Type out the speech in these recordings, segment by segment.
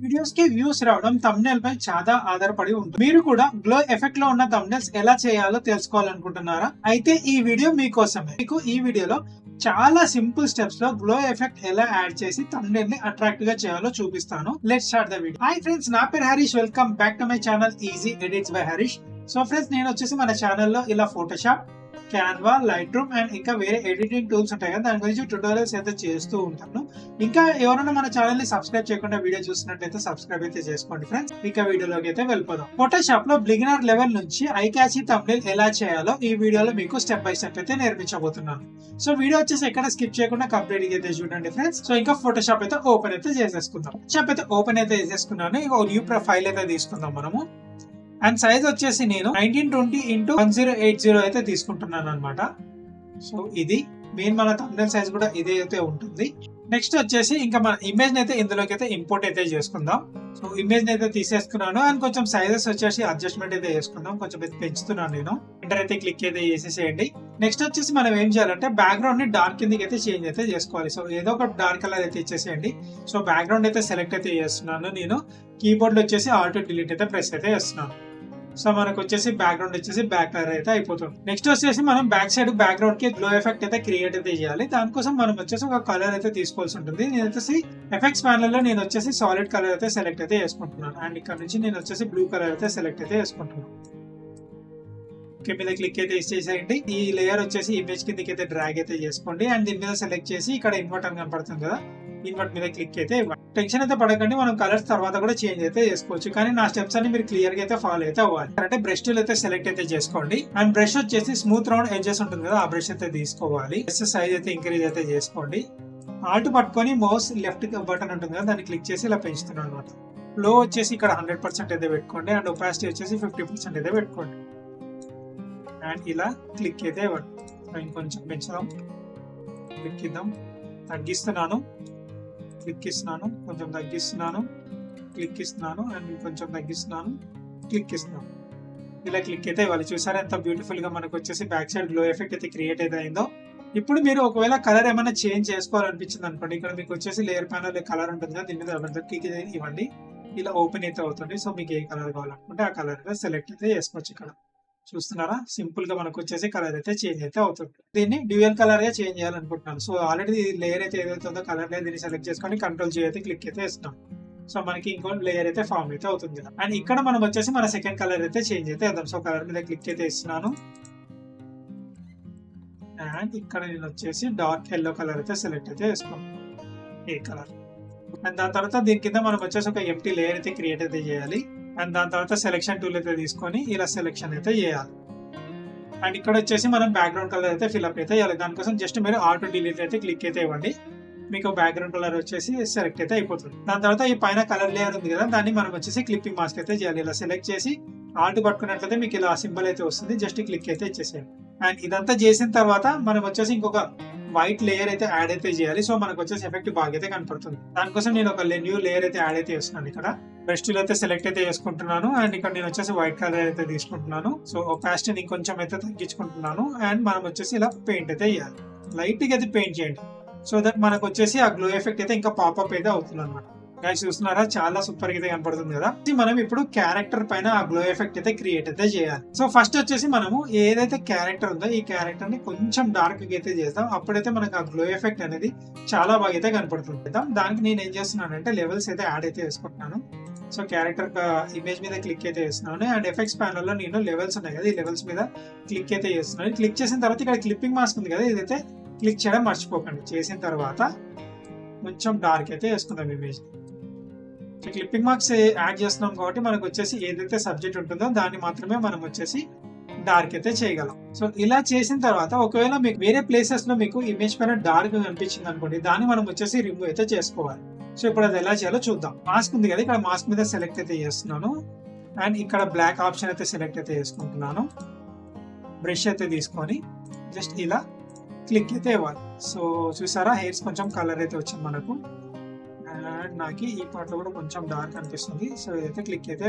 Videos కి views రావడం thumbnail పై చాలా ఆధారపడి ఉంటుంది. మీరు కూడా గ్లో ఎఫెక్ట్ లో ఉన్న thumbnails ఎలా చేయాలో తెలుసుకోవాలనుకుంటున్నారా? అయితే ఈ వీడియో మీకోసమే. మీకు ఈ వీడియోలో చాలా సింపుల్ స్టెప్స్ లో గ్లో ఎఫెక్ట్ ఎలా యాడ్ చేసి thumbnail ని అట్రాక్టివ్ గా చేయాలో చూపిస్తాను. Let's start the video. Hi friends, నా పేరు Harish. Welcome back to my channel easy edits by Harish. So friends, నేను వచ్చేసి మన ఛానల్లో ఇలా Photoshop, Canva, light room and ఇంకా వేరే ఎడిటింగ్ టూల్స్ ఉంటాయి కదా, దాని గురించి ట్యూటోరియల్స్ అయితే చేస్తూ ఉంటాను. ఇంకా ఎవరైనా మన ఛానల్ ని సబ్స్క్రైబ్ చేయకుండా వీడియో చూసినట్లయితే సబ్స్క్రైబ్ అయితే చేసుకోండి ఫ్రెండ్స్. ఇంకా వీడియోలోకి అయితే వెళ్ళిపోదాం. ఫోటోషాప్ లో బిగినర్ లెవెల్ నుంచి ఐ క్యాచీ థంబ్నెయిల్ ఎలా చేయాలో ఈ వీడియోలో మీకు స్టెప్ బై స్టెప్ అయితే నేర్పించబోతున్నాను. సో వీడియో వచ్చేసి ఎక్కడ స్కిప్ చేయకుండా కంప్లీట్ గా అయితే చూడండి ఫ్రెండ్స్. సో ఇంకా ఫోటోషాప్ అయితే ఓపెన్ అయితే చేసేసుకుందాం. ఫోటోషాప్ అయితే ఓపెన్ అయితే చేసేసుకున్నాను. ఇంకో న్యూ ఫైల్ అయితే తీసుకుందాం మనము. అండ్ సైజ్ వచ్చేసి నేను 1920x1080 అయితే తీసుకుంటున్నాను అనమాట. సో ఇది మెయిన్ మన థంబ్నెయిల్ సైజ్ కూడా ఇదే అయితే ఉంటుంది. నెక్స్ట్ వచ్చేసి ఇంకా మన ఇమేజ్ అయితే ఇందులోకి అయితే ఇంపోర్ట్ అయితే చేసుకుందాం. సో ఇమేజ్ అయితే తీసేసుకున్నాను. అండ్ కొంచెం సైజెస్ వచ్చేసి అడ్జస్ట్మెంట్ అయితే చేసుకుందాం. కొంచెం అయితే పెంచుతున్నాను నేను. ఎంటర్ అయితే క్లిక్ అయితే చేసేసేయండి. నెక్స్ట్ వచ్చేసి మనం ఏం చేయాలంటే బ్యాక్గ్రౌండ్ ని డార్క్ కిందకి అయితే చేంజ్ అయితే చేసుకోవాలి. సో ఏదో ఒక డార్క్ కలర్ అయితే ఇచ్చేసేయండి. సో బ్యాక్గ్రౌండ్ అయితే సెలెక్ట్ అయితే చేస్తున్నాను. నేను కీబోర్డ్ లో వచ్చేసి ఆల్ట్ డిలీట్ అయితే ప్రెస్ అయితే చేస్తున్నాను. సో మనకు వచ్చేసి బ్యాక్గ్రౌండ్ వచ్చేసి బ్యాక్ కలర్ అయితే అయిపోతుంది. నెక్స్ట్ వచ్చేసి మనం బ్యాక్ సైడ్ బ్యాక్గ్రౌండ్ కి గ్లో ఎఫెక్ట్ అయితే క్రియేట్ అయితే చేయాలి. దానికోసం మనం వచ్చేసి ఒక కలర్ అయితే తీసుకోవాల్సి ఉంటుంది. నేను వచ్చేసి ఎఫెక్ట్స్ ప్యానల్ లో నేను వచ్చేసి సాలిడ్ కలర్ అయితే సెలెక్ట్ అయితే చేసుకుంటున్నాను. అండ్ ఇక్కడ నుంచి నేను వచ్చేసి బ్లూ కలర్ అయితే సెలెక్ట్ అయితే చేసుకుంటున్నాను. ఓకే, మీద క్లిక్ అయితే చేసేయండి. ఈ లేయర్ వచ్చేసి ఇమేజ్ కిందకి అయితే డ్రాగ్ అయితే చేసుకోండి. అండ్ దీని మీద సెలెక్ట్ చేసి ఇక్కడ ఇన్వర్ట్ అని కనపడుతుంది కదా, ఇన్వర్ట్ మీద క్లిక్ అయితే టెన్షన్ అయితే పడకండి. మనం కలర్స్ తర్వాత కూడా చేంజ్ అయితే చేసుకోవచ్చు. కానీ నా స్టెప్స్ అన్ని మీరు క్లియర్ గా అయితే ఫాలో అయితే అవ్వాలి. అంటే బ్రష్ టూల్ అయితే సెలెక్ట్ అయితే చేసుకోండి. అండ్ బ్రష్ వచ్చేసి స్మూత్ రౌండ్ ఎడ్జెస్ ఉంటుంది కదా, ఆ బ్రష్ అయితే తీసుకోవాలి. సైజ్ అయితే ఇంక్రీజ్ అయితే చేసుకోండి. ఆల్ట్ పట్టుకొని మౌస్ లెఫ్ట్ బటన్ ఉంటుంది కదా, దాన్ని క్లిక్ చేసి ఇలా పెంచుతున్నాను అనమాట. లో వచ్చేసి ఇక్కడ 100% అయితే పెట్టుకోండి. అండ్ ఒపాసిటీ వచ్చేసి 50% అయితే పెట్టుకోండి. అండ్ ఇలా క్లిక్ అయితే ఇవ్వండి. ఇంకొంచెం పెంచుదాం, క్లిక్ ఇద్దాం. తగ్గిస్తున్నాను, క్లిక్ ఇస్తున్నాను, కొంచెం తగ్గిస్తున్నాను, క్లిక్ ఇస్తున్నాను, అండ్ కొంచెం తగ్గిస్తున్నాను, క్లిక్ ఇస్తున్నాను. ఇలా క్లిక్ అయితే ఇవ్వాలి. చూసారా ఎంత బ్యూటిఫుల్ గా మనకు వచ్చేసి బ్యాక్ సైడ్ గ్లో ఎఫెక్ట్ అయితే క్రియేట్ అయితే అయిందో. ఇప్పుడు మీరు ఒకవేళ కలర్ ఏమైనా చేంజ్ చేసుకోవాలనిపించింది అనుకోండి, ఇక్కడ మీకు వచ్చేసి లేయర్ ప్యానల్ కలర్ ఉంటుంది కదా, దీని మీద క్లిక్ ఇవ్వండి. ఇలా ఓపెన్ అయితే అవుతుంది. సో మీకు ఏ కలర్ కావాలనుకుంటే ఆ కలర్ సెలెక్ట్ అయితే చేసుకోవచ్చు. ఇక్కడ చూస్తున్నారా, సింపుల్ గా మనకు వచ్చేసి కలర్ అయితే చేంజ్ అయితే అవుతుంది. దీన్ని డ్యూయల్ కలర్ గా చేంజ్ చేయాలనుకుంటున్నాను. సో ఆల్రెడీ లేయర్ అయితే ఏదైతే ఉందో కలర్ లేదు, దీన్ని సెలెక్ట్ చేసుకొని కంట్రోల్ G అయితే క్లిక్ అయితే ఇస్తున్నాం. సో మనకి ఇంకో లేయర్ అయితే ఫామ్ అయితే అవుతుంది కదా. అండ్ ఇక్కడ మనం వచ్చేసి మన సెకండ్ కలర్ అయితే చేంజ్ అయితే వేద్దాం. సో కలర్ మీద క్లిక్ అయితే ఇస్తున్నాను. అండ్ ఇక్కడ నేను వచ్చేసి డార్క్ ఎల్లో కలర్ అయితే సెలెక్ట్ అయితే వేసుకోండి, ఏ కలర్. అండ్ దాని తర్వాత దీని కింద మనం వచ్చేసి ఒక ఎంప్టీ లేయర్ అయితే క్రియేట్ అయితే చేయాలి. అండ్ దాని తర్వాత సెలెక్షన్ టూల్ అయితే తీసుకొని ఇలా సెలెక్షన్ అయితే చేయాలి. అండ్ ఇక్కడ వచ్చేసి మనం బ్యాక్గ్రౌండ్ కలర్ అయితే ఫిల్అప్ అయితే చేయాలి. దానికోసం జస్ట్ మీరు ఆటో డిలీట్ అయితే క్లిక్ అయితే ఇవ్వండి. మీకు బ్యాక్గ్రౌండ్ కలర్ వచ్చేసి సెలెక్ట్ అయితే అయిపోతుంది. దాని తర్వాత ఈ పైన కలర్ లేయర్ ఉంది కదా, దాన్ని మనం వచ్చేసి క్లిప్పింగ్ మాస్క్ అయితే చేయాలి. ఇలా సెలెక్ట్ చేసి ఆల్ట్ పట్టుకున్నట్లయితే మీకు ఇలా సింబల్ అయితే వస్తుంది. జస్ట్ క్లిక్ అయితే ఇచ్చేసేయండి. అండ్ ఇదంతా చేసిన తర్వాత మనం వచ్చేసి ఇంకొక వైట్ లేయర్ అయితే యాడ్ అయితే చేయాలి. సో మనకు వచ్చేసి ఎఫెక్ట్ బాగా అయితే కనపడుతుంది. దానికోసం నేను ఒక న్యూ లేయర్ అయితే యాడ్ అయితే చేస్తున్నాను. ఇక్కడ బ్రష్ టూల్ అయితే సెలెక్ట్ అయితే చేసుకుంటున్నాను. అండ్ ఇక్కడ నేను వచ్చేసి వైట్ కలర్ అయితే తీసుకుంటున్నాను. సో ఒపాసిటీ ఇంకొంచెం అయితే తగ్గించుకుంటున్నాను. అండ్ మనం వచ్చేసి ఇలా పెయింట్ అయితే చేయాలి. లైట్ గా అయితే పెయింట్ చేయండి. సో దట్ మనకు వచ్చేసి ఆ గ్లో ఎఫెక్ట్ అయితే ఇంకా పాపప్ అయితే అవుతుంది అనమాట. గైస్ చూస్తున్నారా, చాలా సూపర్ అయితే కనపడుతుంది కదా. మనం ఇప్పుడు క్యారెక్టర్ పైన ఆ గ్లో ఎఫెక్ట్ అయితే క్రియేట్ అయితే చేయాలి. సో ఫస్ట్ వచ్చేసి మనము ఏదైతే క్యారెక్టర్ ఉందో ఈ క్యారెక్టర్ ని కొంచెం డార్క్ అయితే చేద్దాం. అప్పుడైతే మనకు ఆ గ్లో ఎఫెక్ట్ అనేది చాలా బాగా అయితే కనపడుతుంది. దానికి నేను ఏం చేస్తున్నానంటే లెవెల్స్ అయితే యాడ్ అయితే వేసుకుంటున్నాను. సో క్యారెక్టర్ ఇమేజ్ మీద క్లిక్ అయితే చేస్తున్నాను. అండ్ ఎఫెక్ట్స్ ప్యానల్ లో నేను లెవెల్స్ ఉన్నాయి కదా, ఈ లెవెల్స్ మీద క్లిక్ అయితే చేస్తున్నాను. క్లిక్ చేసిన తర్వాత ఇక్కడ క్లిప్పింగ్ మాస్క్ ఉంది కదా, ఇదైతే క్లిక్ చేయడం మర్చిపోకండి. చేసిన తర్వాత కొంచెం డార్క్ అయితే వేసుకుందాం ఇమేజ్. క్లిప్పింగ్ మార్క్స్ యాడ్ చేస్తున్నాం కాబట్టి మనకు వచ్చేసి ఏదైతే సబ్జెక్ట్ ఉంటుందో దాన్ని మాత్రమే మనం వచ్చేసి డార్క్ అయితే చేయగలం. సో ఇలా చేసిన తర్వాత ఒకవేళ మీకు వేరే ప్లేసెస్ లో మీకు ఇమేజ్ పైన డార్క్ అనిపించింది అనుకోండి, దాన్ని మనం వచ్చేసి రిమూవ్ అయితే చేసుకోవాలి. సో ఇప్పుడు అది ఎలా చేయాలో చూద్దాం. మాస్క్ ఉంది కదా, ఇక్కడ మాస్క్ మీద సెలెక్ట్ అయితే చేస్తున్నాను. అండ్ ఇక్కడ బ్లాక్ ఆప్షన్ అయితే సెలెక్ట్ అయితే చేసుకుంటున్నాను. బ్రష్ అయితే తీసుకొని జస్ట్ ఇలా క్లిక్ అయితే ఇవ్వాలి. సో చూసారా, హెయిర్స్ కొంచెం కలర్ అయితే వచ్చింది మనకు. అండ్ నాకు ఈ పార్ట్ లో కూడా కొంచెం డార్క్ అనిపిస్తుంది. సో ఇదైతే క్లిక్ అయితే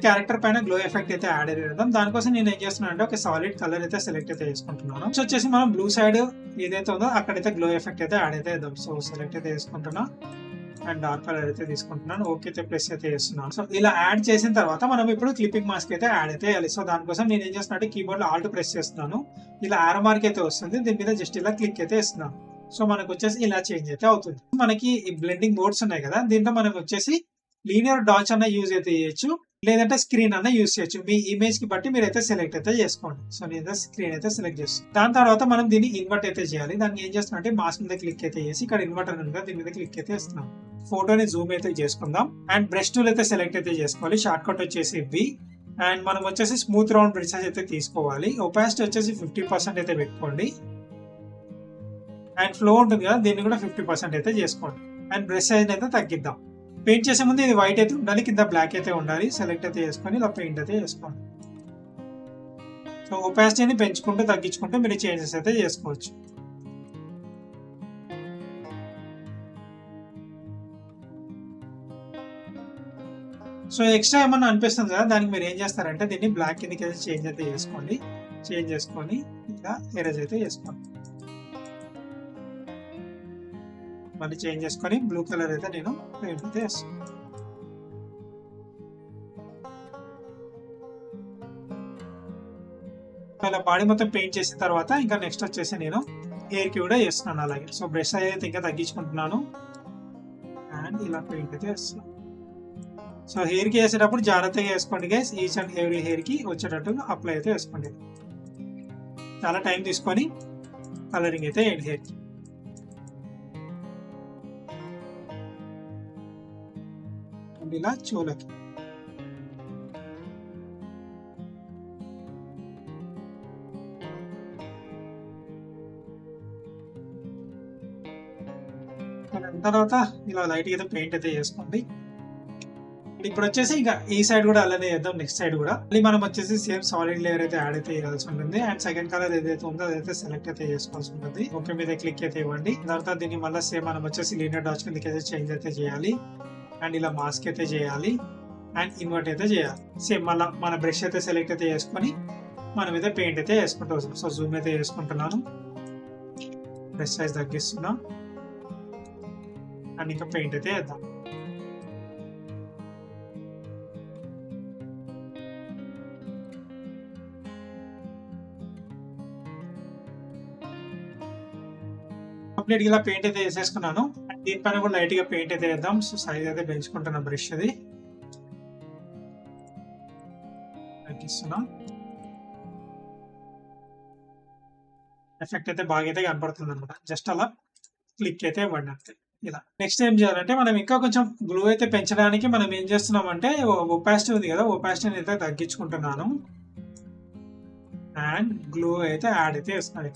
క్యారెక్టర్ పైన గ్లో ఎఫెక్ట్ అయితే యాడ్ చేద్దాం. దానికోసం నేను ఏం చేస్తున్నాను అంటే ఒక సాలిడ్ కలర్ అయితే సెలెక్ట్ అయితే చేసుకుంటున్నాను. సో వచ్చేసి మనం బ్లూ సైడ్ ఏదైతే ఉందో అక్కడైతే గ్లో ఎఫెక్ట్ అయితే యాడ్ అయితే వేద్దాం. సో సెలెక్ట్ అయితే వేసుకుంటున్నా. అండ్ డార్క్ కలర్ అయితే తీసుకుంటున్నాను. ఓకే అయితే ప్రెస్ అయితే చేస్తున్నాను. సో ఇలా యాడ్ చేసిన తర్వాత మనం ఇప్పుడు క్లిప్పింగ్ మాస్క్ అయితే యాడ్ అయితే చేయాలి. సో దానికోసం నేను ఏం చేస్తున్నా కీబోర్డ్ లో ఆల్ట్ ప్రెస్ చేస్తున్నాను. ఇలా ఆరో మార్క్ అయితే వస్తుంది. దీని మీద జస్ట్ ఇలా క్లిక్ అయితే ఇస్తున్నాను. సో మనకు వచ్చేసి ఇలా చేంజ్ అయితే అవుతుంది. మనకి ఈ బ్లెండింగ్ బోర్డ్స్ ఉన్నాయి కదా, దీంట్లో మనం వచ్చేసి లీనియర్ డాట్స్ అన్న యూజ్ అయితే చేయొచ్చు, లేదంటే స్క్రీన్ అన్న యూజ్ చేయొచ్చు. మీ ఇమేజ్ కి బట్టి మీరు అయితే సెలెక్ట్ అయితే చేసుకోండి. సో నేను స్క్రీన్ అయితే సెలెక్ట్ చేస్తాను. దాని తర్వాత మనం దీన్ని ఇన్వర్ట్ అయితే చేయాలి. దాన్ని ఏం చేస్తున్నా అంటే మాస్క్ మీద క్లిక్ అయితే చేసి ఇక్కడ ఇన్వర్టర్ ఉంది కదా, దీని మీద క్లిక్ అయితే ఇస్తున్నాం. ఫోటోని జూమ్ అయితే చేసుకుందాం. అండ్ బ్రష్ టూల్ అయితే సెలెక్ట్ అయితే చేసుకోవాలి. షార్ట్ కట్ వచ్చేసి వి. అండ్ మనం వచ్చేసి స్మూత్ రౌండ్ బ్రషెస్ అయితే తీసుకోవాలి. ఒపాసిటీ వచ్చేసి 50% అయితే పెట్టుకోండి. అండ్ ఫ్లో ఉంటుంది కదా, దీన్ని కూడా 50% అయితే చేసుకోండి. అండ్ బ్రష్ సైజ్ అయితే తగ్గిద్దాం. పెయింట్ చేసే ముందు ఇది వైట్ అయితే ఉండాలి, కింద బ్లాక్ అయితే ఉండాలి. సెలెక్ట్ అయితే చేసుకొని ఇలా పెయింట్ అయితే చేసుకోండి. సో ఒపాసిటీని పెంచుకుంటూ తగ్గించుకుంటూ మీరు చేంజెస్ అయితే చేసుకోవచ్చు. సో ఎక్స్ట్రా ఏమన్నా అనిపిస్తుంది కదా, దానికి మీరు ఏం చేస్తారంటే దీన్ని బ్లాక్ కిందకి అయితే చేంజ్ అయితే చేసుకోండి. చేంజ్ చేసుకొని ఇలా ఎరేజ్ అయితే చేసుకోండి. మళ్ళీ చేంజ్ చేసుకొని బ్లూ కలర్ అయితే నేను పెయింట్ అయితే వేస్తాను. ఇలా బాడీ మొత్తం పెయింట్ చేసిన తర్వాత ఇంకా నెక్స్ట్ వచ్చేసి నేను హెయిర్ కి కూడా వేస్తున్నాను అలాగే. సో బ్రష్ అయితే ఇంకా తగ్గించుకుంటున్నాను అండ్ ఇలా పెయింట్ అయితే వేస్తున్నాను. సో హెయిర్ కి వేసేటప్పుడు జాగ్రత్తగా వేసుకోండి guys. Each and every hair కి వచ్చేటట్టు అప్లై అయితే వేసుకోండి. చాలా టైం తీసుకొని కలరింగ్ అయితే వేయండి హెయిర్ కి. ఇలా చెవులకి తర్వాత ఇలా లైట్ అయితే పెయింట్ అయితే చేసుకోండి. ఇప్పుడు వచ్చేసి ఇంకా ఈ సైడ్ కూడా అలానే చేద్దాం. నెక్స్ట్ సైడ్ కూడా మళ్ళీ మనం వచ్చేసి సేమ్ సాలిడ్ లేయర్ అయితే యాడ్ అయితే చేయాల్సి ఉంటుంది. అండ్ సెకండ్ కలర్ ఏదైతే ఉందో అదైతే సెలెక్ట్ అయితే చేసుకోవాల్సి ఉంటుంది. ఓకే మీద క్లిక్ అయితే ఇవ్వండి. తర్వాత దీన్ని మళ్ళీ సేమ్ మనం వచ్చేసి లీనియర్ డాట్స్ కిందకి అయితే చేంజ్ అయితే చేయాలి. అండ్ ఇలా మాస్క్ అయితే చేయాలి అండ్ ఇన్వర్ట్ అయితే చేయాలి. సేమ్ మళ్ళీ మన బ్రష్ అయితే సెలెక్ట్ అయితే చేసుకొని మనం అయితే పెయింట్ అయితే వేసుకుంటూ వస్తాం. సో జూమ్ అయితే వేసుకుంటున్నాను. బ్రష్ సైజ్ తగ్గిస్తున్నా అండ్ ఇంకా పెయింట్ అయితే వేద్దాం. కంప్లీట్ ఇలా పెయింట్ అయితే వేసేసుకున్నాను. దీనిపైన కూడా లైట్ గా పెయింట్ అయితే వేద్దాం. సో సైజ్ అయితే పెంచుకుంటున్నా బ్రష్ అది తగ్గిస్తున్నా. ఎఫెక్ట్ అయితే బాగా అయితే కనపడుతుంది అనమాట. జస్ట్ అలా క్లిక్ అయితే ఇవ్వండి అంతే. ఇలా నెక్స్ట్ ఏం చేయాలంటే మనం ఇంకా కొంచెం గ్లో అయితే పెంచడానికి మనం ఏం చేస్తున్నాం అంటే ఒపాసిటీ ఉంది కదా, ఒపాసిటీని అయితే తగ్గించుకుంటున్నాను అండ్ గ్లో అయితే యాడ్ అయితే వేస్తున్నాను.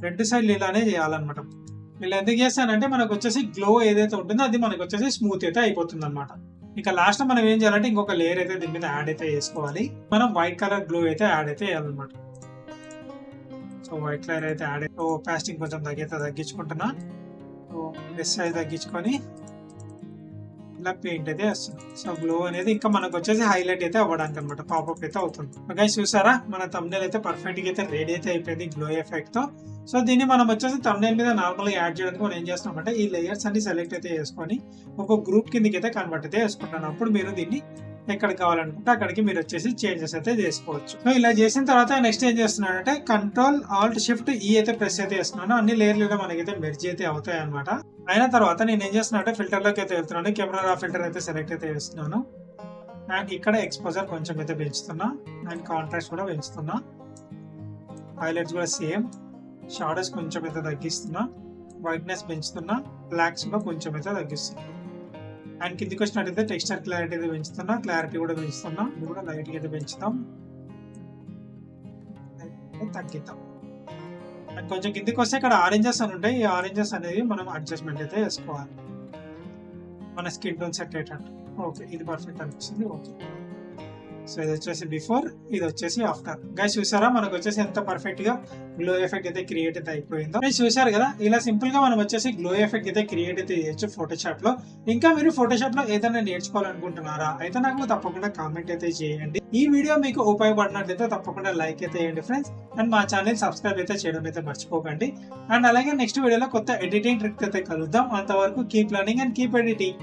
రెండు సైడ్లు ఇలానే చేయాలన్నమాట. ఇలా ఎందుకు చేస్తానంటే మనకు వచ్చేసి గ్లో ఏదైతే ఉంటుందో అది మనకు వచ్చేసి స్మూత్ అయితే అయిపోతుంది అనమాట. ఇక లాస్ట్ లో మనం ఏం చేయాలంటే ఇంకొక లేయర్ అయితే దీని మీద యాడ్ అయితే చేసుకోవాలి. మనం వైట్ కలర్ గ్లో అయితే యాడ్ అయితే వేయాలన్నమాట. సో వైట్ కలర్ అయితే యాడ్ అయితే ఒపాసిటీ కొంచెం తగ్గించుకుంటున్నా. బ్రష్ సైజ్ తగ్గించుకొని ఇలా పెయింట్ అయితే వస్తుంది. సో గ్లో అనేది ఇంకా మనకు వచ్చేసి హైలైట్ అయితే అవ్వడానికి అనమాట, పాపప్ అయితే అవుతుంది. గైస్ చూసారా, మన థంబ్నెయిల్ అయితే పర్ఫెక్ట్ గా అయితే రెడీ అయితే అయిపోయింది గ్లో ఎఫెక్ట్ తో. సో దీన్ని మనం వచ్చేసి థంబ్నెయిల్ మీద నార్మల్ గా యాడ్ చేయడానికి మనం ఏం చేస్తామంటే ఈ లేయర్స్ అన్ని సెలెక్ట్ అయితే చేసుకొని ఒక గ్రూప్ కిందకి అయితే కన్వర్ట్ అయితే చేసుకుంటాను. అప్పుడు మీరు దీన్ని ఎక్కడ కావాలనుకుంటే అక్కడికి మీరు వచ్చేసి చేంజెస్ అయితే చేసుకోవచ్చు. సో ఇలా చేసిన తర్వాత నెక్స్ట్ ఏం చేస్తున్నానంటే కంట్రోల్ ఆల్ట్ షిఫ్ట్ ఈ అయితే ప్రెస్ అయితే చేస్తున్నాను. అన్ని లేయర్లు కూడా మనకైతే మెర్జ్ అయితే అవుతాయి అనమాట. అయిన తర్వాత నేను ఏం చేస్తున్నా అంటే ఫిల్టర్ లోకి అయితే వెళ్తున్నాను. కెమెరా రా ఫిల్టర్ అయితే సెలెక్ట్ అయితే చేస్తున్నాను అండ్ ఇక్కడ ఎక్స్పోజర్ కొంచెం అయితే పెంచుతున్నా అండ్ కాంట్రాస్ట్ కూడా పెంచుతున్నా. హైలైట్స్ కూడా సేమ్. షాడోస్ కొంచెం అయితే తగ్గిస్తున్నా. వైట్నెస్ పెంచుతున్నా. బ్లాక్స్ కూడా కొంచెం అయితే తగ్గిస్తున్నా. అండ్ కిందికి వచ్చినట్టయితే టెక్స్చర్ క్లారిటీ అయితే పెంచుతున్నా. క్లారిటీ కూడా పెంచుతున్నా. ఇది కూడా లైట్ అయితే పెంచుతాం, తగ్గిద్దాం. అండ్ కొంచెం కిందికి వస్తే ఇక్కడ ఆరెంజెస్ అని ఉంటాయి. ఈ ఆరెంజెస్ అనేది మనం అడ్జస్ట్మెంట్ అయితే వేసుకోవాలి మన స్కిన్ టోన్ సెట్ అయ్యేటట్టు. ఓకే, ఇది పర్ఫెక్ట్ అనిపిస్తుంది. ఓకే, సో ఇది వచ్చేసి బిఫోర్, ఇది వచ్చేసి ఆఫ్టర్. గైస్ చూసారా మనకు వచ్చేసి ఎంత పర్ఫెక్ట్ గా గ్లో ఎఫెక్ట్ అయితే క్రియేట్ అయితే అయిపోయిందో. మీరు చూసారు కదా, ఇలా సింపుల్ గా మనం వచ్చేసి గ్లో ఎఫెక్ట్ అయితే క్రియేట్ అయితే చేయొచ్చు ఫోటోషాప్ లో. ఇంకా మీరు ఫోటోషాప్ లో ఏదైనా నేర్చుకోవాలనుకుంటున్నారా అయితే నాకు తప్పకుండా కామెంట్ అయితే చేయండి. ఈ వీడియో మీకు ఉపయోగపడినట్లయితే తప్పకుండా లైక్ అయితే చేయండి ఫ్రెండ్స్. అండ్ మా ఛానల్ సబ్స్క్రైబ్ అయితే చేయడం అయితే మర్చిపోకండి. అండ్ అలాగే నెక్స్ట్ వీడియోలో కొత్త ఎడిటింగ్ ట్రిక్ అయితే కలుద్దాం. అంతవరకు keep learning and keep editing.